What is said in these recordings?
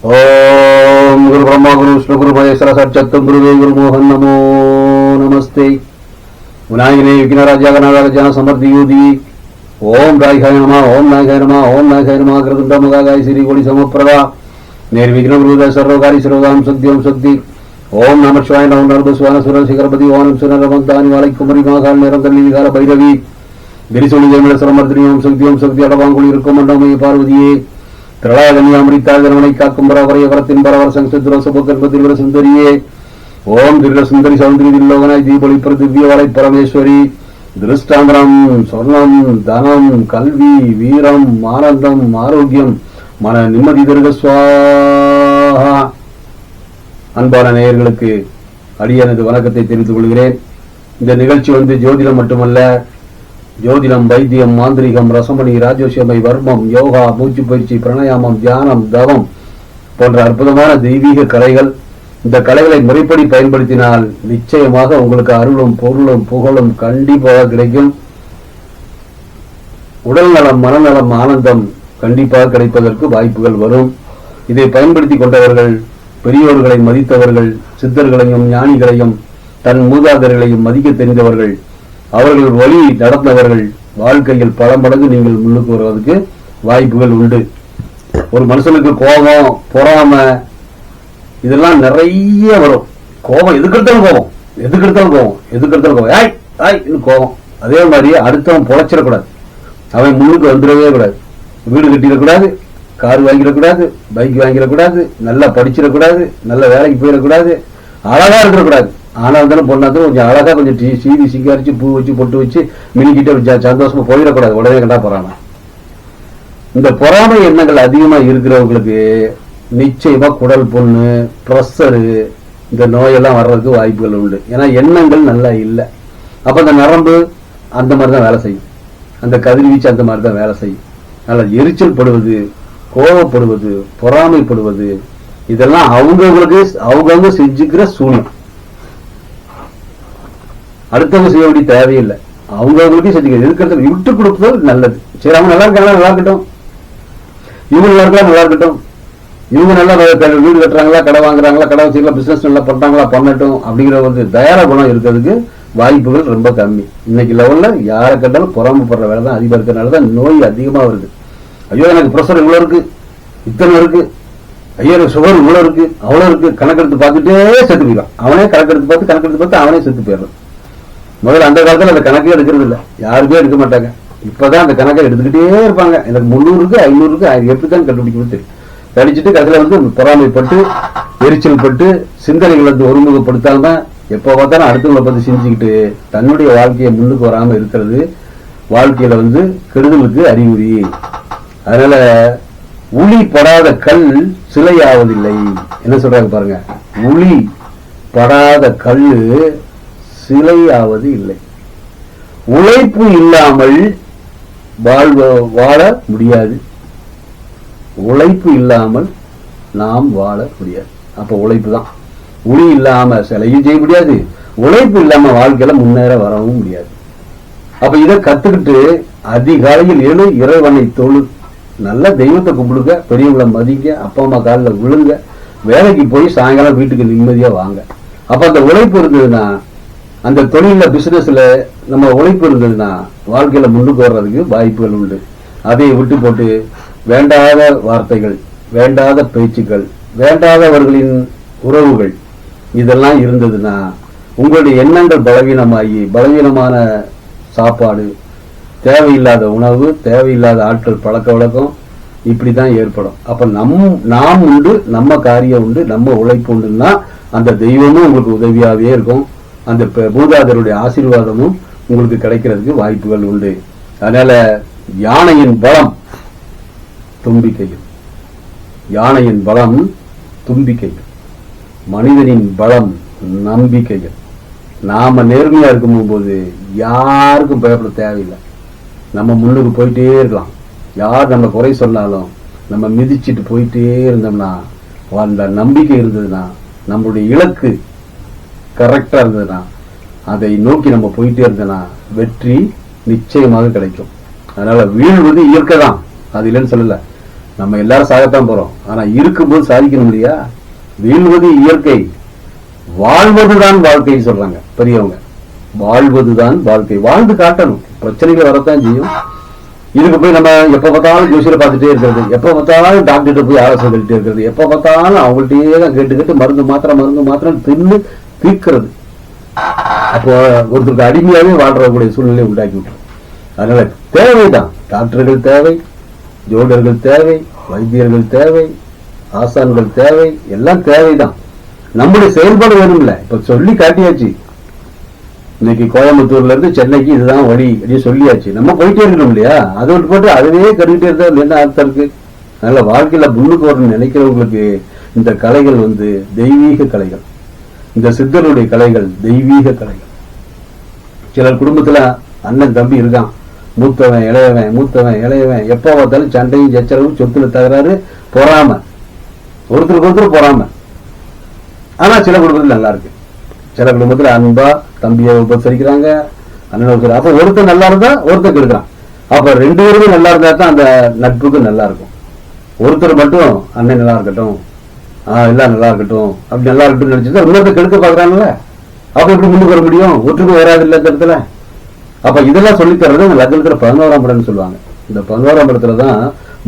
ओम गुरु ब्रह्मा गुरु विष्णु गुरु महेश्वर साक्षात् गुरुवे गुरु मोहन नमो नमस्ते विनायकने विघ्नराजा गणराजा समर्थ योगी ओम राघाय नमः ओम नागाय नमः ओम नागाय नमः कृतंड मगाय श्री कोटि समप्रभा निर्विघ्न गुरुदा सर्वकारी सर्वदाम शक्ति ओम शक्ति ओम नमः शिवाय नमो नमः स्वान सुर शिखरपति ओम सुनर रमदानि वाले कुमरी महाकाल निरंतर विकार भैरवी गिरिसोली जयमल समर्थिनी ओम शक्ति अडवांगुली இருக்கும் மண்டமே பார்வதியே திரளாகனி அமிர்தாகரமனை காக்கும் பரவரைய வரத்தின் பரவர் சங்கத்திர சுந்தரியே ஓம் திவ்ய சுந்தரி சௌந்தரி தில்லோகனாய் தீபொழி திவ்ய வரை பரமேஸ்வரி திருஷ்டாந்திரம் சொர்ணம் தனம் கல்வி வீரம் ஆனந்தம் ஆரோக்கியம் மன நிம்மதி தருக சுவாஹா. அன்பான நேயர்களுக்கு அடியனது வணக்கத்தை தெரிவித்துக் கொள்கிறேன். இந்த நிகழ்ச்சி ஜோதிடம் மட்டுமல்ல, ஜோதிடம், வைத்தியம், மாந்திரிகம், ரசமணி, ராஜோஷமை, வர்மம், யோகா, மூச்சு பயிற்சி, பிராணாயாமம், தியானம், தவம் போன்ற அற்புதமான தெய்வீக கலைகள். இந்த கலைகளை முறைப்படி பயன்படுத்தினால் நிச்சயமாக உங்களுக்கு அருளும் பொருளும் புகழும் கண்டிப்பாக கிடைக்கும். உடல் நலம், மனநலம், ஆனந்தம் கண்டிப்பாக கிடைப்பதற்கு வாய்ப்புகள் வரும். இதை பயன்படுத்தி கொண்டவர்கள் பெரியோர்களை மதித்தவர்கள், சித்தர்களையும் ஞானிகளையும் தன் மூதாதையர்களையும் மதிக்க தெரிந்தவர்கள், அவர்கள் வழி நடந்தவர்கள் வாழ்க்கையில் பல மடங்கு நீங்கள் முன்னுக்கு வருவதற்கு வாய்ப்புகள் உண்டு. ஒரு மனுஷனுக்கு கோபம், பொறாமை இதெல்லாம் நிறைய வரும். கோபம் எதுக்கெடுத்தாலும் கோபம் இன்னும் கோபம். அதே மாதிரி அடுத்தவன் பொழைச்சிடக்கூடாது, அவன் முன்னுக்கு வந்துடவே கூடாது. வீடு கட்டிடக்கூடாது, கார் வாங்கிடக்கூடாது, பைக் வாங்கிடக்கூடாது, நல்லா படிச்சிடக்கூடாது, நல்ல வேலைக்கு போயிடக்கூடாது, அழகா இருக்கக்கூடாது. ஆனா இருந்தாலும் பொண்ணாலும் கொஞ்சம் அழகா கொஞ்சம் சீவி சிங்காரிச்சு பூ வச்சு பொட்டு வச்சு மினிக்கிட்ட சந்தோஷமா போயிடக்கூடாது. உடனே கண்டா பொறாமை. இந்த பொறாமை எண்ணங்கள் அதிகமா இருக்கிறவங்களுக்கு நிச்சயமா குடல் புண்ணு, பிரஷரு, இந்த நோயெல்லாம் வர்றதுக்கு வாய்ப்புகள் உண்டு. ஏன்னா எண்ணங்கள் நல்லா இல்லை. அப்ப அந்த நரம்பு அந்த மாதிரிதான் வேலை செய்யும், அந்த கதிர்வீச்சு அந்த மாதிரிதான் வேலை செய்யும். அதனால எரிச்சல் படுவது, கோபப்படுவது, பொறாமைப்படுவது இதெல்லாம் அவங்கவுங்க செஞ்சுக்கிற சூழ்நிலை. அடுத்தவங்க செய்ய வேண்டிய தேவையில்லை, அவங்களுக்கு செஞ்சுக்க இருக்கிறத விட்டு கொடுப்பது நல்லது. சரி, அவங்க நல்லா இருக்காங்களா, நல்லா இருக்கட்டும். இவங்க நல்லா இருக்கலாம், நல்லா இருக்கட்டும். இவங்க நல்லா வீடு கட்டுறாங்களா, கடை வாங்குறாங்களா, கடை வச்சுக்கலாம், பிசினஸ் நல்லா பண்றாங்களா, பண்ணட்டும். அப்படிங்கிற தயார குணம் இருக்கிறதுக்கு வாய்ப்புகள் ரொம்ப கம்மி. இன்னைக்கு லெவல்ல யாரை கண்டாலும் பொறாமப்படுற வேலை தான் அதிகமா இருக்கிறதுனாலதான் நோய் அதிகமா வருது. ஐயோ எனக்கு ப்ரெஷர் இவ்வளவு இருக்கு, இத்தனை இருக்கு, ஐயோ எனக்கு சுகர் இவ்வளவு இருக்கு, அவ்வளவு இருக்கு, கணக்கெடுத்து பார்த்துட்டே செத்து போயிடலாம். அவனே கணக்கெடுத்து பார்த்து அவனே செத்து போயிடலாம். முதல்ல அந்த காலத்துல அந்த கணக்கே எடுக்கிறது இல்லை, யாருமே எடுக்க மாட்டாங்க. இப்பதான் அந்த கணக்கை எடுத்துக்கிட்டே இருப்பாங்க. எனக்கு 300 500 எப்படிதான் கண்டுபிடிக்கணும் தெரியும். கடிச்சிட்டு கடைசியில பொறாமைப்பட்டு, எரிச்சல் பட்டு, சிந்தனைகள் ஒருமுகப்படுத்தாம எப்ப பார்த்தாலும் அடுத்தவங்களை பத்தி சிந்திச்சுக்கிட்டு தன்னுடைய வாழ்க்கையை முன்னுக்கு வராம இருக்கிறது வாழ்க்கையில கெடுதலுக்கு அறிகுறி. அதனால உளி படாத கல் சிலையாவதில்லை. என்ன சொல்றாங்க பாருங்க, உளி படாத கல்லு சிலையாவது இல்லை. உழைப்பு இல்லாமல் வாழ முடியாது. உழைப்பு இல்லாமல் நாம் வாழ முடியாது. அப்ப உழைப்பு தான். உளி இல்லாம சிலையும் செய்ய முடியாது, உழைப்பு இல்லாம வாழ்க்கையில முன்னேற வரவும் முடியாது. அப்ப இதை கத்துக்கிட்டு அதிகாலையில் எழு, இறைவனை தொழு, நல்ல தெய்வத்தை கும்பிடுங்க, பெரியவங்களை மதிங்க, அப்பா அம்மா காலில் விழுங்க, வேலைக்கு போய் சாயங்காலம் வீட்டுக்கு நிம்மதியா வாங்க. அப்ப அந்த உழைப்பு இருந்ததுன்னா, அந்த தொழில பிசினஸ்ல நம்ம உழைப்பு இருந்ததுன்னா வாழ்க்கையில முன்னுக்கு வர்றதுக்கு வாய்ப்புகள் உண்டு. அதை விட்டு போட்டு வேண்டாத வார்த்தைகள், வேண்டாத பேச்சுக்கள், வேண்டாதவர்களின் உறவுகள் இதெல்லாம் இருந்ததுன்னா உங்களுடைய எண்ணங்கள் பலவீனமாகி, பலவீனமான சாப்பாடு, தேவையில்லாத உணவு, தேவையில்லாத ஆட்கள், பழக்க வழக்கம் இப்படிதான் ஏற்படும். அப்ப நாம் உண்டு, நம்ம காரியம் உண்டு, நம்ம உழைப்பு உண்டுன்னா அந்த தெய்வமும் உங்களுக்கு உதவியாகவே இருக்கும். அந்த பூதாதருடைய ஆசீர்வாதமும் உங்களுக்கு கிடைக்கிறதுக்கு வாய்ப்புகள் உண்டு. அதனால யானையின் பலம் தும்பிக்கையில், யானையின் பலம் தும்பிக்கையில், மனிதனின் பலம் நம்பிக்கையில். நாம நேர்மையா இருக்கும் போது யாருக்கும் பயப்பட தேவையில்லை. நம்ம முன்னுக்கு போயிட்டே இருக்கலாம். யார் நம்ம குறை சொன்னாலும் நம்ம மிதிச்சுட்டு போயிட்டே இருந்தோம்னா, அந்த நம்பிக்கை இருந்ததுன்னா, நம்மளுடைய இலக்கு கரெக்டா இருந்ததுன்னா, அதை நோக்கி நம்ம போயிட்டே இருந்தோம்னா வெற்றி நிச்சயமாக கிடைக்கும். அதனால வீழ்வது இயற்கை தான், அது இல்லைன்னு சொல்லல. நம்ம எல்லாரும் சாகத்தான் போறோம். ஆனா இருக்கும்போது சாதிக்கணும் இல்லையா? வீழ்வது இயற்கை, வாழ்வதுதான் வாழ்க்கைன்னு சொல்றாங்க பெரியவங்க. வாழ்வதுதான் வாழ்க்கை, வாழ்ந்து காட்டணும். பிரச்சனைகள் வரத்தான் செய்யும். இதுக்கு போய் நம்ம எப்ப பார்த்தாலும் ஜோசியரை பார்த்துட்டே இருக்கிறது, எப்ப பார்த்தாலும் டாக்டர்கிட்ட போய் ஆலோசனை கேட்டுட்டே இருக்கிறது, எப்ப பார்த்தாலும் அவங்கள்ட்டயே தான் கேட்டு மருந்து மாத்திரம் தின்னு தீர்க்கிறது. அப்போ ஒருத்தருக்கு அடிமையாவே வாழ்றக்கூடிய சூழ்நிலை உண்டாக்கி விட்டுரும். அதனால தேவைதான், டாக்டர்கள் தேவை, ஜோடர்கள் தேவை, வைத்தியர்கள் தேவை, ஆசான்கள் தேவை, எல்லாம் தேவைதான். நம்முடைய செயல்பாடு வேணும்ல. இப்ப சொல்லி காட்டியாச்சு, இன்னைக்கு கோயம்புத்தூர்ல இருந்து சென்னைக்கு இதுதான் வழி அப்படின்னு சொல்லியாச்சு. நம்ம போயிட்டே இருக்கணும் இல்லையா? அதை விட்டு போட்டு அதுவே கருவிட்டே இருந்தா என்ன அர்த்தம் இருக்கு? அதனால வாழ்க்கையில முன்னுக்கு வரணும்னு நினைக்கிறவங்களுக்கு இந்த கலைகள் தெய்வீக கலைகள், இந்த சித்தருடைய கலைகள் தெய்வீக கலைகள். சிலர் குடும்பத்துல அண்ணன் தம்பி இருக்கான், மூத்தவன் இளையவன், எப்ப பார்த்தாலும் சண்டையும் சச்சரவும், சொத்துல தகராறு, பொறாம, ஒருத்தருக்கு பொறாம. ஆனா சில குடும்பத்துல நல்லா இருக்கு. சில குடும்பத்துல அன்பா தம்பியை உபசரிக்கிறாங்க, அண்ணன் உபசரி. அப்ப ஒருத்தர் நல்லா இருந்தா ஒருத்தர் கெடுக்கிறான். அப்ப ரெண்டு பேருமே நல்லா இருந்தா தான் அந்த நட்புக்கு நல்லா இருக்கும். ஒருத்தர் மட்டும் அண்ணன் நல்லா இருக்கட்டும், எல்லாம் நல்லா இருக்கட்டும், அப்படி நல்லா இருக்கட்டும் நினைச்சுதான் இன்னொருத்தர் கெடுக்க பாக்குறாங்கல்ல. அப்ப எப்படி முன்னுக்கு வர முடியும்? ஒற்றுமை வராது இல்ல இந்த இடத்துல. அப்ப இதெல்லாம் சொல்லித்தர்றது இந்த லக்னத்துல 11ஆம் இடம்னு சொல்லுவாங்க. இந்த 11ஆம் இடத்துலதான்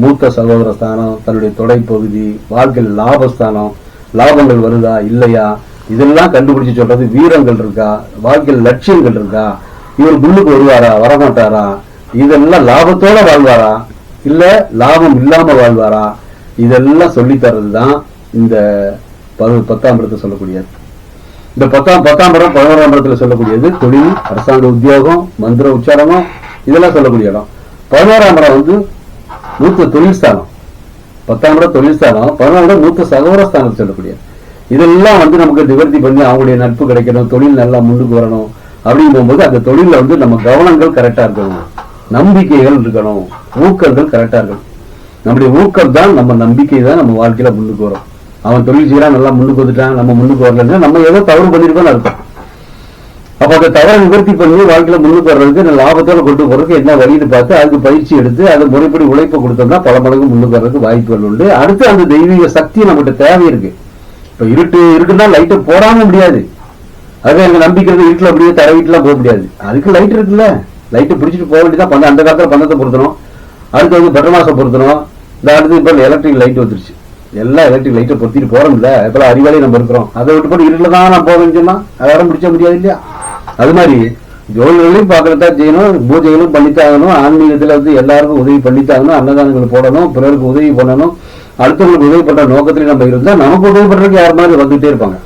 மூத்த சகோதர ஸ்தானம், தன்னுடைய தொடைப்பகுதி, வாழ்க்கையில் லாபஸ்தானம், லாபங்கள் வருதா இல்லையா, இதெல்லாம் கண்டுபிடிச்சு சொல்றது. வீரங்கள் இருக்கா, வாழ்க்கையில் லட்சியங்கள் இருக்கா, இவர் முன்னுக்கு வருவாரா வரமாட்டாரா, இதெல்லாம் லாபத்தோட வாழ்வாரா இல்ல லாபம் இல்லாம வாழ்வாரா, இதெல்லாம் சொல்லி தர்றதுதான் இந்த 10ஆம் இடத்தை சொல்லக்கூடியது. இந்த 10ஆம் இடம் 11ஆம் இடத்துல சொல்லக்கூடியது தொழில், அரசாங்க உத்தியோகம், மந்திர உச்சாரணம், இதெல்லாம் சொல்லக்கூடிய இடம். 11ஆம் இடம் மூத்த தொழில் ஸ்தானம். 10ஆம் இடம் தொழில் ஸ்தானம், 11ஆம் இடம் மூத்த சகோதர ஸ்தானத்தை சொல்லக்கூடியது. இதெல்லாம் நமக்கு நிவர்த்தி பண்ணி அவங்களுடைய நட்பு கிடைக்கணும், தொழில் நல்லா முன்னுக்கு வரணும். அப்படிங்கும் போகும்போது அந்த தொழில நம்ம கவனங்கள் கரெக்டா இருக்கணும், நம்பிக்கைகள் இருக்கணும், ஊக்கங்கள் கரெக்டா இருக்கணும். நம்முடைய ஊக்கம் தான் நம்ம நம்பிக்கை தான் நம்ம வாழ்க்கையில முன்னுக்கு வரும். அவன் தொழில் செய்யறான், நல்லா முன்னுக்கு வந்துட்டான், நம்ம முன்னுக்கு வரலன்னா நம்ம ஏதோ தவறு பண்ணிருக்கோம்னு அர்த்தம். அப்ப அந்த தவறை நிவர்த்தி பண்ணி வாழ்க்கையில முன்னுக்கு வர்றதுக்கு, லாபத்தோட கொண்டு போறதுக்கு என்ன வழின்னு பார்த்து அதுக்கு பயிற்சி எடுத்து அதை முறைப்படி உழைப்பு கொடுத்தோம்னா பல மடங்கு முன்னுக்கு வர்றதுக்கு வாய்ப்புகள் உண்டு. அடுத்து அந்த தெய்வீக சக்தி நம்மகிட்ட தேவை இருக்கு. இப்ப இருட்டு இருக்குன்னா லைட்டை போடாம முடியாது. அதுவே எங்க நம்பிக்கை வீட்டுல அப்படியே தர வீட்டுலாம் போக முடியாது. அதுக்கு லைட் இருக்குல்ல, லைட்டை பிடிச்சிட்டு போக வேண்டியதான். அந்த காலத்துல பந்தத்தை பொருத்தணும், அடுத்து பெட்ரோல் மாசம் பொருத்தணும். இந்த அடுத்து இப்ப எலக்ட்ரிக் லைட் வந்துருச்சு, எல்லாம் எலக்ட்ரிக் லைட்டை பொருத்திட்டு போறோம் இல்ல. இப்ப அறிவாளி நம்ம இருக்கிறோம், அதை விட்டு போட்டு இருட்டுல தான் நான் போவேன்னு சொன்னா அதெல்லாம் பிடிச்ச முடியாது இல்லையா? அது மாதிரி ஜோதிகளையும் பார்க்கறதான் செய்யணும், பூஜைகளும் பண்ணித்தாகணும், ஆன்மீகத்துல எல்லாருக்கும் உதவி பண்ணித்தாகணும், அன்னதானங்கள் போடணும், பிறருக்கு உதவி பண்ணணும், அடுத்தவங்களுக்கு உதவி பண்ற நோக்கத்திலே நம்ம இருந்தா நமக்கு உதவி பண்றதுக்கு யார் மாதிரி வந்துட்டே இருப்பாங்க.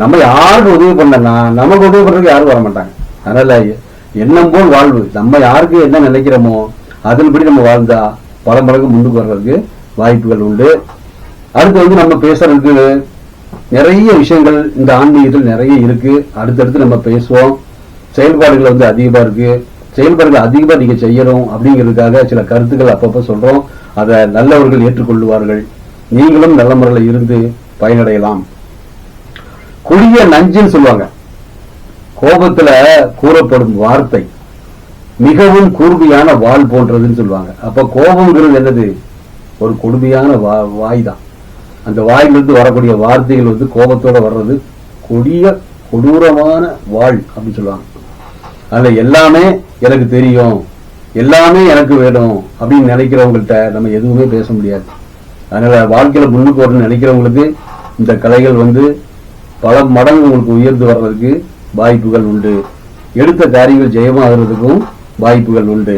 நம்ம யாருக்கு உதவி பண்ணனா நமக்கு உதவி பண்றதுக்கு யாரும் வர மாட்டாங்க. அதனால எண்ணம் போல் வாழ்வு, நம்ம யாருக்கு என்ன நினைக்கிறோமோ அதன்படி நம்ம வாழ்ந்தா பல மடங்கு முன்னுக்கு வர்றதுக்கு வாய்ப்புகள் உண்டு. அடுத்து நம்ம பேசுறதுக்கு நிறைய விஷயங்கள் இந்த ஆன்மீகத்தில் நிறைய இருக்கு. அடுத்தடுத்து நம்ம பேசுவோம். செயல்பாடுகள் அதிகமா இருக்கு, செயல்பாடுகள் அதிகமா நீங்க செய்யணும் அப்படிங்கிறதுக்காக சில கருத்துக்கள் அப்பப்ப சொல்றோம். அதை நல்லவர்கள் ஏற்றுக்கொள்வார்கள். நீங்களும் நல்ல முறையில் இருந்து பயனடையலாம். கொடிய நஞ்சுன்னு சொல்லுவாங்க. கோபத்துல கூறப்படும் வார்த்தை மிகவும் கூர்மையான வாள் போன்றதுன்னு சொல்லுவாங்க. அப்ப கோபம்ங்கிறது என்னது? ஒரு கொடுமையான வாய் தான். அந்த வாயிலிருந்து வரக்கூடிய வார்த்தைகள் கோபத்தோட வர்றது கொடிய கொடூரமான வாள் அப்படின்னு சொல்லுவாங்க. அதுல எல்லாமே எனக்கு தெரியும், எல்லாமே எனக்கு வேணும் அப்படின்னு நினைக்கிறவங்கள்ட்ட நம்ம எதுவுமே பேச முடியாது. அதனால வாழ்க்கையில முன்னுக்கு வரணும்னு நினைக்கிறவங்களுக்கு இந்த கலைகள் பல மடங்கு உங்களுக்கு உயர்ந்து வர்றதுக்கு வாய்ப்புகள் உண்டு. எடுத்த காரியங்கள் ஜெயமாகிறதுக்கும் வாய்ப்புகள் உண்டு.